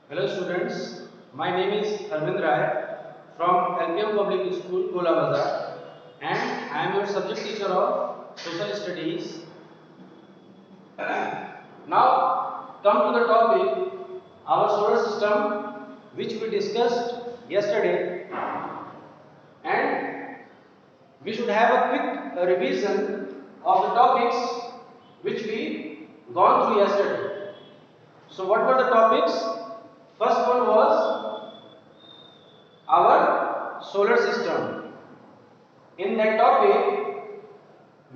Hello students, my name is Arvind Rai from LPM Public School, Kola Bazar, and I am your subject teacher of Social Studies. Now come to the topic, our solar system, which we discussed yesterday, and we should have a quick revision of the topics which we gone through yesterday. So what were the topics? First one was our solar system. In that topic,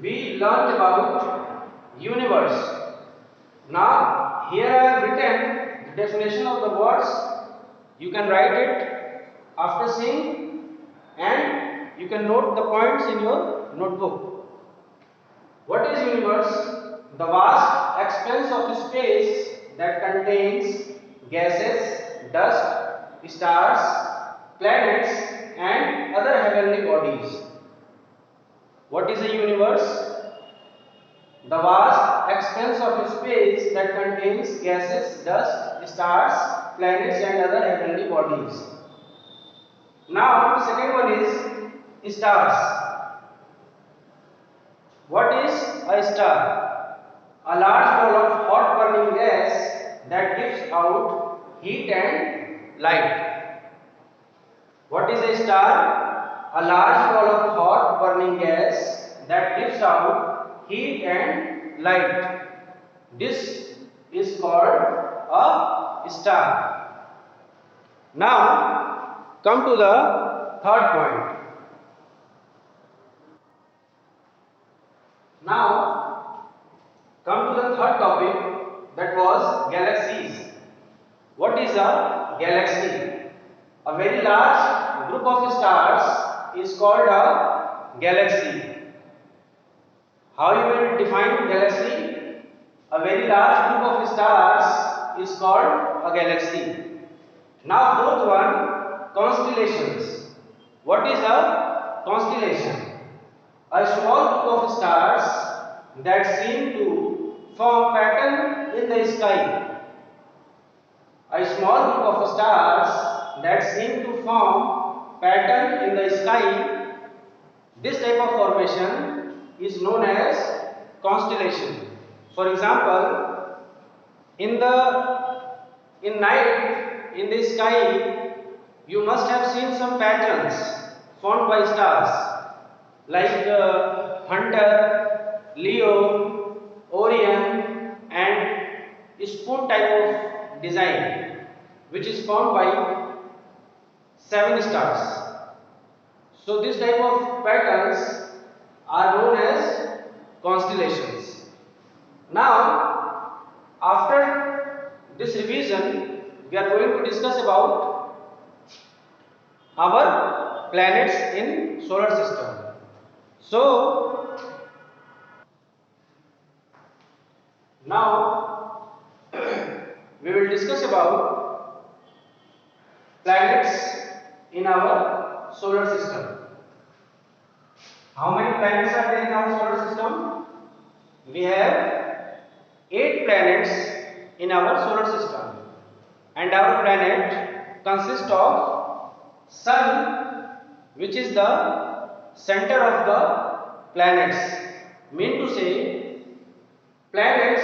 we learned about universe. Now, here I have written the definition of the words. You can write it after seeing, and you can note the points in your notebook. What is universe? The vast expanse of space that contains gases, dust, stars, planets, and other heavenly bodies. What is a universe? The vast expanse of space that contains gases, dust, stars, planets, and other heavenly bodies. Now, the second one is stars. What is a star? A large ball of hot burning gas that gives out heat and light. What is a star? A large ball of hot burning gas that gives out heat and light. This is called a star. Now, come to the third point. Now, come to the third topic, that was galaxies. What is a galaxy? A very large group of stars is called a galaxy. How you will define galaxy? A very large group of stars is called a galaxy. Now fourth one, constellations. What is a constellation? A small group of stars that seem to form pattern in the sky. A small group of stars that seem to form pattern in the sky. This type of formation is known as constellation. For example, in night in the sky, you must have seen some patterns formed by stars like Hunter, Leo, Orion, and spoon type of design, which is formed by 7 stars. So this type of patterns are known as constellations. Now, after this revision, we are going to discuss about our planets in solar system. So, now we will discuss about planets in our solar system. How many planets are there in our solar system? We have 8 planets in our solar system, and our planet consists of Sun, which is the center of the planets. Mean to say, planets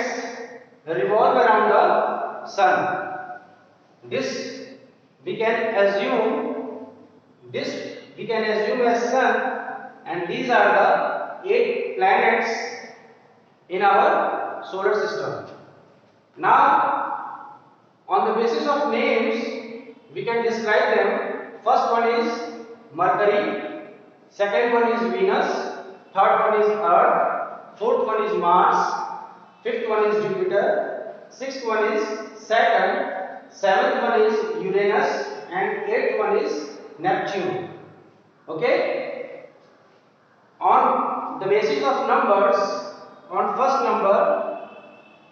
revolve around the Sun. This we can assume as Sun, and these are the 8 planets in our solar system. Now, on the basis of names, we can describe them. First one is Mercury, second one is Venus, third one is Earth, fourth one is Mars, fifth one is Jupiter, sixth one is Saturn, seventh one is Uranus, and eighth one is Neptune. Okay? On the basis of numbers, on first number,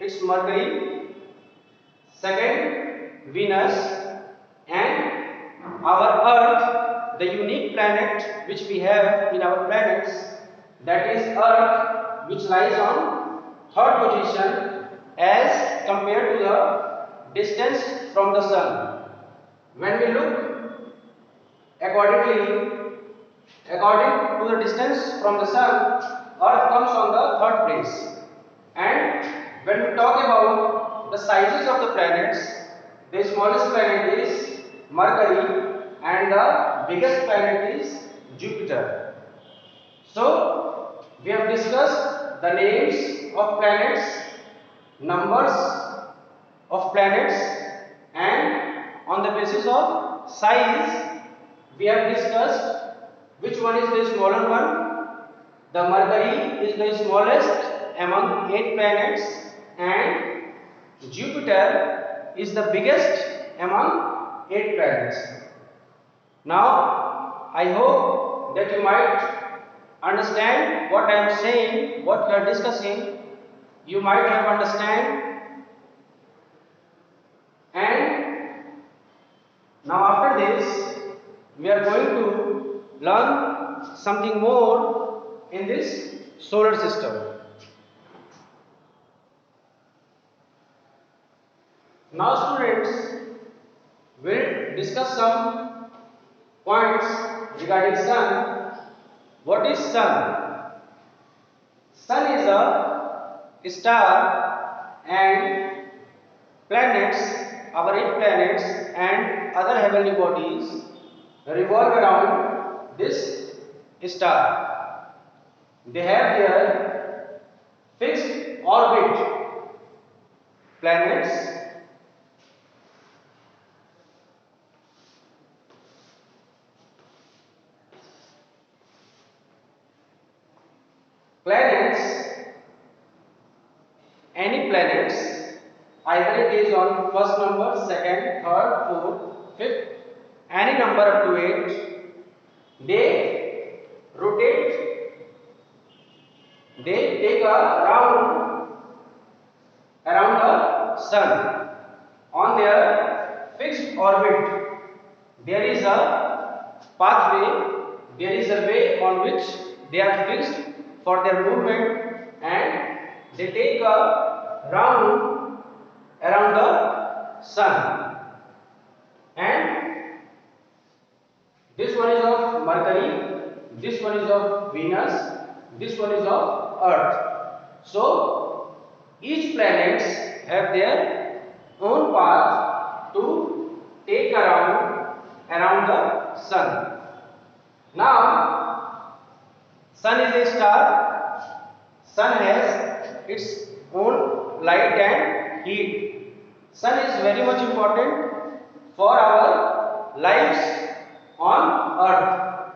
it's Mercury, second Venus, and our Earth, the unique planet which we have in our planets, that is Earth, which lies on third position as compared to the distance from the sun. When we look according to the distance from the sun, Earth comes on the third place. And when we talk about the sizes of the planets, the smallest planet is Mercury and the biggest planet is Jupiter. So, we have discussed the names of planets, numbers of planets, and on the basis of size, we have discussed which one is the smaller one. The Mercury is the smallest among 8 planets and Jupiter is the biggest among 8 planets. Now, I hope that you might understand what I am saying, what we are discussing. You might have understand, and now after this we are going to learn something more in this solar system. Now students, will discuss some points regarding sun. What is sun? Sun is a star and planets, our 8 planets and other heavenly bodies revolve around this star. They have their fixed orbit. Planets any planets, either it is on first number, second, third, fourth, fifth, any number up to 8, they rotate, they take a round around the sun on their fixed orbit. There is a pathway, there is a way on which they are fixed for their movement, and they take a round around the sun. And this one is of Mercury, this one is of Venus, this one is of Earth. So each planet have their own path to take around the sun. Now, sun is a star. Sun has its own light and heat. Sun is very much important for our lives on Earth.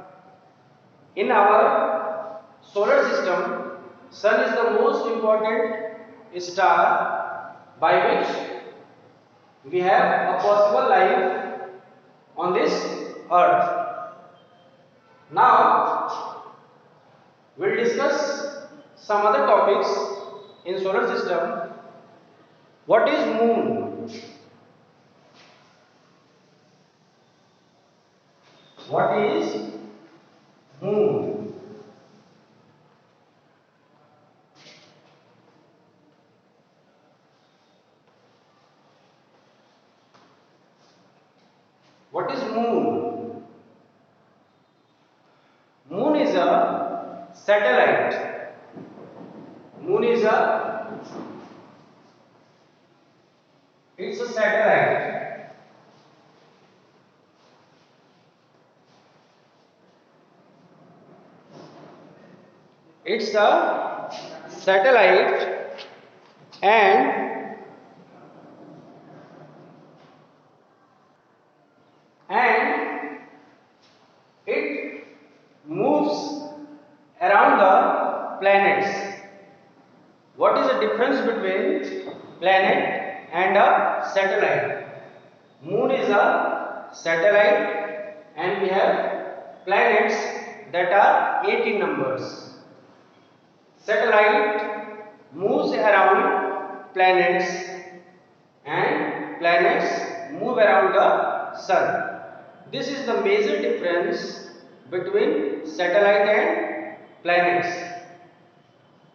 In our solar system, sun is the most important star by which we have a possible life on this Earth. Now, we'll discuss some other topics in solar system. What is moon? What is moon? What is moon? Moon is a satellite. Moon is it's a satellite. It's a satellite and it moves around the planets. What is the difference between planet and a satellite? Moon is a satellite and we have planets that are 18 numbers. Satellite moves around planets and planets move around the sun. This is the major difference between satellite and planets.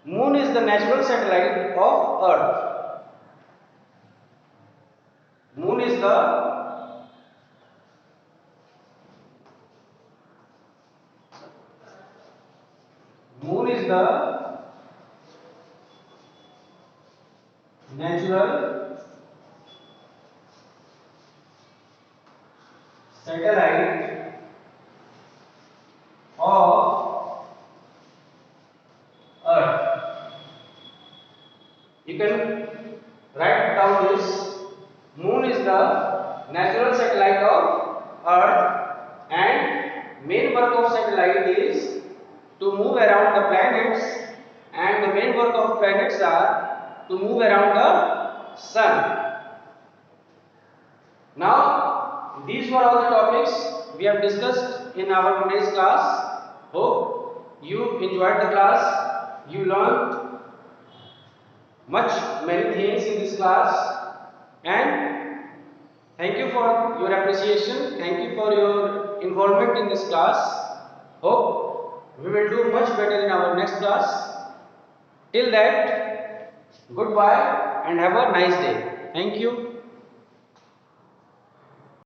Moon is the natural satellite of Earth. Moon is the natural satellite of Earth. You can write down this. Moon is the natural satellite of Earth, and main work of satellite is to move around the planets, and the main work of planets are to move around the sun. Now, these were all the topics we have discussed in our today's class. Hope you enjoyed the class. You learned many things in this class, and thank you for your appreciation. Thank you for your involvement in this class. Hope we will do much better in our next class. Till that, goodbye and have a nice day. Thank you.